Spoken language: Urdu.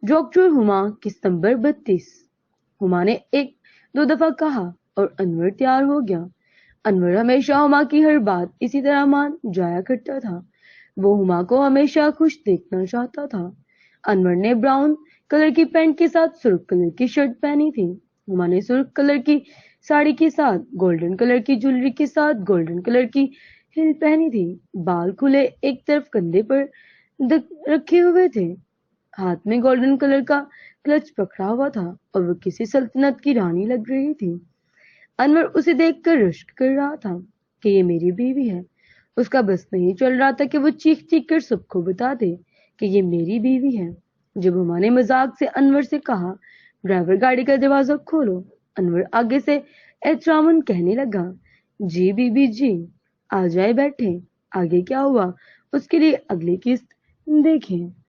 ڈاکٹر ہما قسط نمبر 32۔ ہما نے ایک دو دفعہ کہا اور انور تیار ہو گیا۔ انور ہمیشہ ہما کی ہر بات اسی طرح مان جایا کرتا تھا۔ وہ ہما کو ہمیشہ خوش دیکھنا چاہتا تھا۔ انور نے براؤن کلر کی پینٹ کے ساتھ سرخ کلر کی شرٹ پہنی تھی۔ ہما نے سرخ کلر کی ساڑی کے ساتھ گولڈن کلر کی جویلری کے ساتھ گولڈن کلر کی ہل پہنی تھی۔ بال کھلے ایک طرف کندھے پر رکھے ہوئے تھے۔ ہاتھ میں گولڈن کلر کا کلچ پکڑا ہوا تھا اور وہ کسی سلطنت کی رانی لگ رہی تھی۔ انور اسے دیکھ کر رشک کر رہا تھا کہ یہ میری بیوی ہے۔ اس کا بس نہیں چل رہا تھا کہ وہ چیخ چیخ کر سب کو بتا دے کہ یہ میری بیوی ہے۔ جب ہما نے مذاق سے انور سے کہا ڈرائیور گاڑی کا دروازہ کھولو، انور آگے سے احتراماً کہنے لگا جی بی بی جی، آ جائے بیٹھیں۔ آگے کیا ہوا اس کے لیے اگلی قسط دیکھیں۔